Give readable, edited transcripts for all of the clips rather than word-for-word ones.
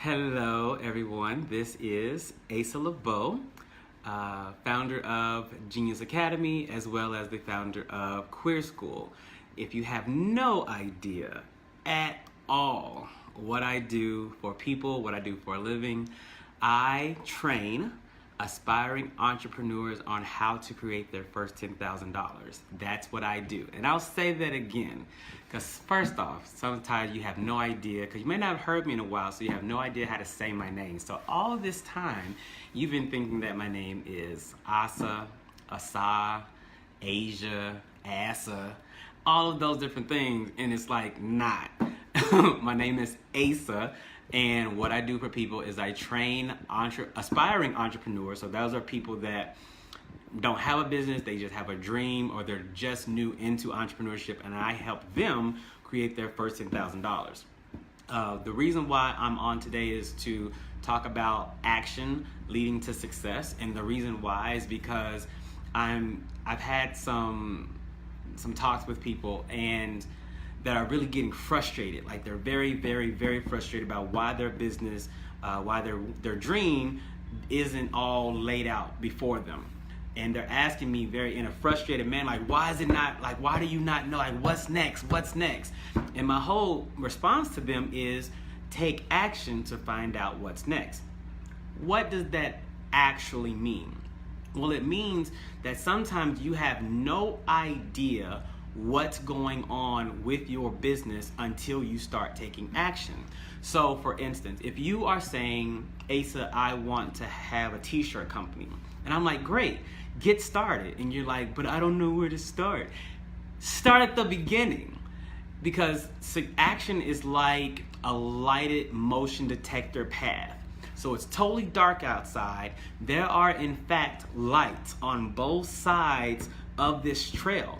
Hello everyone, this is Asa Leveaux, founder of Genius Academy as well as the founder of Queer School. If you have no idea at all what I do for people, what I do for a living, I train aspiring entrepreneurs on how to create their first $10,000. That's what I do. And I'll say that again, because first off, sometimes you have no idea, because you may not have heard me in a while, so you have no idea how to say my name. So all this time, you've been thinking that my name is Asa, Asia, Asa, all of those different things, and it's like not. My name is Asa. And what I do for people is I train aspiring entrepreneurs. So those are people that don't have a business, they just have a dream, or they're just new into entrepreneurship, and I help them create their first $10,000. The reason why I'm on today is to talk about action leading to success, and the reason why is because I've had some talks with people and that are really getting frustrated. Like they're very, very, very frustrated about why their business, why their dream isn't all laid out before them. And they're asking me very in a frustrated manner, like, why is it not, like, why do you not know, like, what's next? And my whole response to them is take action to find out what's next. What does that actually mean? Well, it means that sometimes you have no idea what's going on with your business until you start taking action. So for instance, if you are saying, Asa, I want to have a t-shirt company, and I'm like, great, get started. And you're like, but I don't know where to start. Start at the beginning, because action is like a lighted motion detector path. So it's totally dark outside. There are in fact lights on both sides of this trail.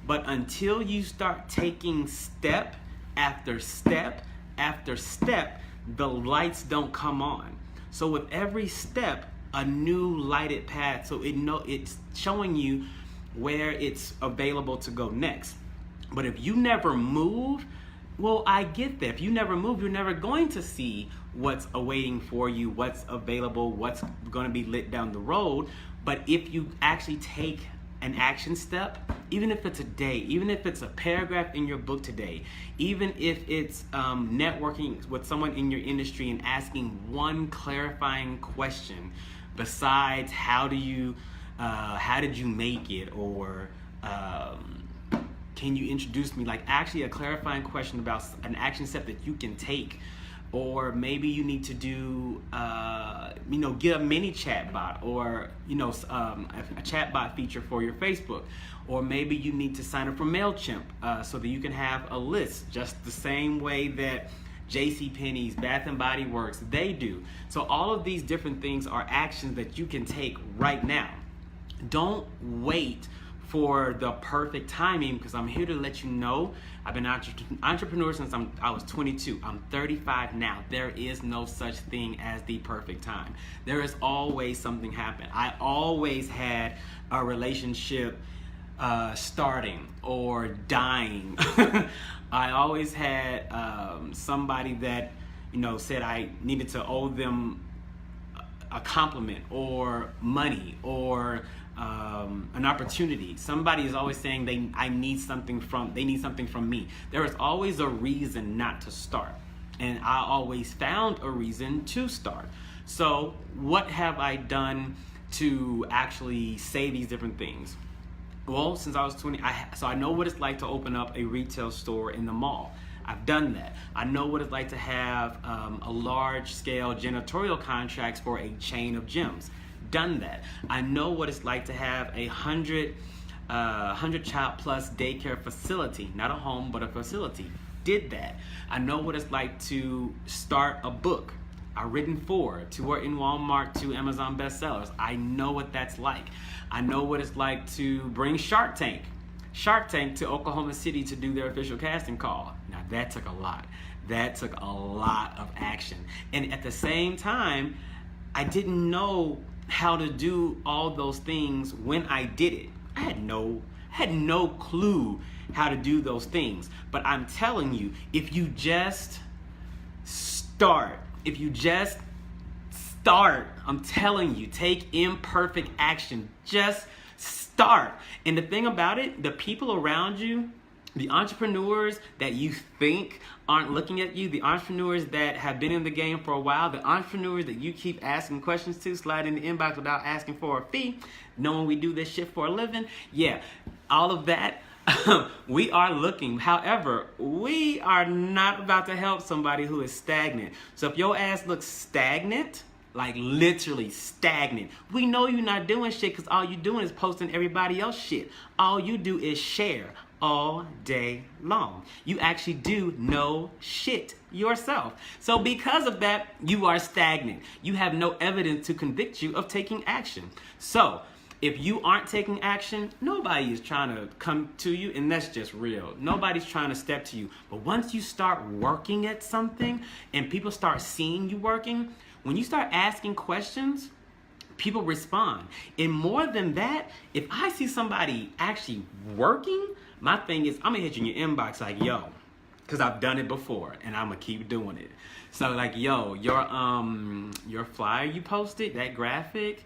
But until you start taking step after step after step, the lights don't come on. So with every step, a new lighted path, so it's showing you where it's available to go next. But if you never move, well, I get that. If you never move, you're never going to see what's awaiting for you, what's available, what's going to be lit down the road. But if you actually take an action step, even if it's a day, even if it's a paragraph in your book today, even if it's networking with someone in your industry and asking one clarifying question besides how did you make it, or can you introduce me, like actually a clarifying question about an action step that you can take. Or maybe you need to do, get a mini chat bot, or, a chat bot feature for your Facebook. Or maybe you need to sign up for MailChimp so that you can have a list, just the same way that JCPenney's, Bath & Body Works, they do. So all of these different things are actions that you can take right now. Don't wait for the perfect timing, because I'm here to let you know I've been an entrepreneur since I was 22. I'm 35 now. There is no such thing as the perfect time. There is always something happen. I always had a relationship starting or dying. I always had somebody that said I needed to owe them a compliment or money or an opportunity. Somebody is always saying they need something from me. There is always a reason not to start, and I always found a reason to start. So what have I done to actually say these different things? Well, since I was 20, so I know what it's like to open up a retail store in the mall. I've done that. I know what it's like to have a large-scale janitorial contracts for a chain of gyms. Done that. I know what it's like to have a 100 child plus daycare facility, not a home, but a facility. Did that. I know what it's like to start a book. I've written 4, 2 are in Walmart, 2 Amazon bestsellers. I know what that's like. I know what it's like to bring Shark Tank to Oklahoma City to do their official casting call. Now that took a lot. That took a lot of action. And at the same time, I didn't know how to do all those things when I did it. I had no clue how to do those things. But I'm telling you, if you just start if you just start, I'm telling you, take imperfect action. Just start. And the thing about it, the people around you, the entrepreneurs that you think aren't looking at you, the entrepreneurs that have been in the game for a while, the entrepreneurs that you keep asking questions to, slide in the inbox without asking for a fee, knowing we do this shit for a living, yeah, all of that, we are looking. However, we are not about to help somebody who is stagnant. So if your ass looks stagnant, like literally stagnant, we know you're not doing shit because all you doing is posting everybody else shit. All you do is share all day long. You actually do no shit yourself. So because of that, you are stagnant. You have no evidence to convict you of taking action. So if you aren't taking action, nobody is trying to come to you, and that's just real. Nobody's trying to step to you. But once you start working at something and people start seeing you working, when you start asking questions, people respond. And more than that, if I see somebody actually working, my thing is I'm gonna hit you in your inbox like, yo, because I've done it before and I'm gonna keep doing it. So like, yo, your flyer you posted, that graphic,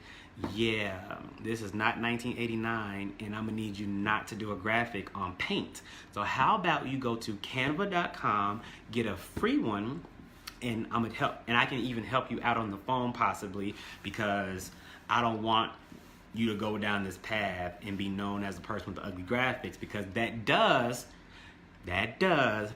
yeah, this is not 1989 and I'm gonna need you not to do a graphic on Paint. So how about you go to canva.com, get a free one, and I'm gonna help, and I can even help you out on the phone possibly, because I don't want you to go down this path and be known as a person with the ugly graphics, because that does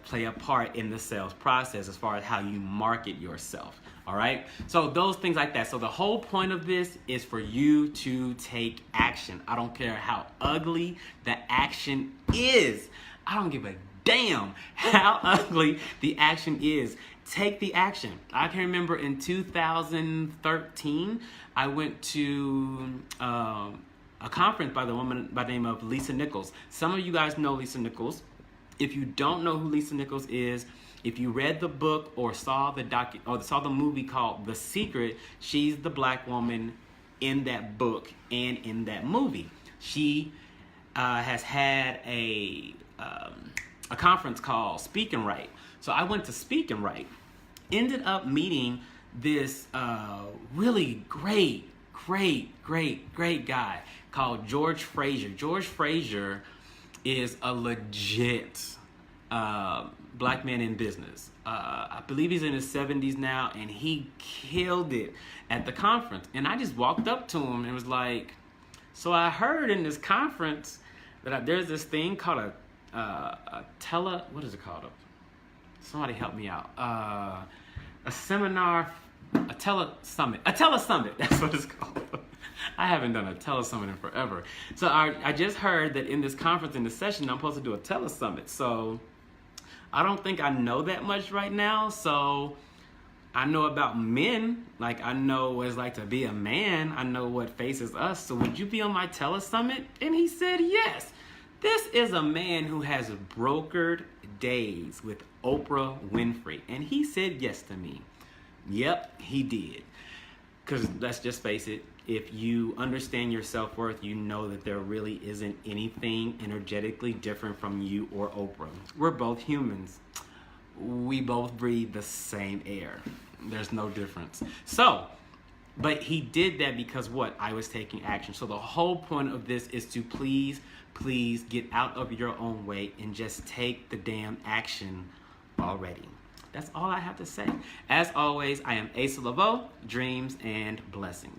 play a part in the sales process as far as how you market yourself. All right, so those things like that. So the whole point of this is for you to take action. I don't care how ugly the action is. I don't give a damn how ugly the action is. Take the action. I can remember in 2013, I went to a conference by the woman by the name of Lisa Nichols. Some of you guys know Lisa Nichols. If you don't know who Lisa Nichols is, if you read the book or saw the movie called The Secret, she's the black woman in that book and in that movie. She has had a conference called Speak and Write. So I went to Speak and Write. Ended up meeting this really great guy called George Fraser. George Fraser is a legit black man in business. I believe he's in his 70s now, and he killed it at the conference. And I just walked up to him and was like, so I heard in this conference that there's this thing called what is it called? Somebody help me out. A seminar, a telesummit. A telesummit, that's what it's called. I haven't done a telesummit in forever. So I just heard that in this conference, in this session, I'm supposed to do a telesummit. So I don't think I know that much right now. So I know about men. Like, I know what it's like to be a man. I know what faces us. So would you be on my telesummit? And he said yes. This is a man who has brokered days with Oprah Winfrey, and he said yes to me. Yep, he did. Because let's just face it, if you understand your self-worth, you know that there really isn't anything energetically different from you or Oprah. We're both humans. We both breathe the same air. There's no difference. So, but he did that because what? I was taking action. So the whole point of this is to please get out of your own way and just take the damn action already. That's all I have to say. As always, I am Asa Leveaux, dreams and blessings.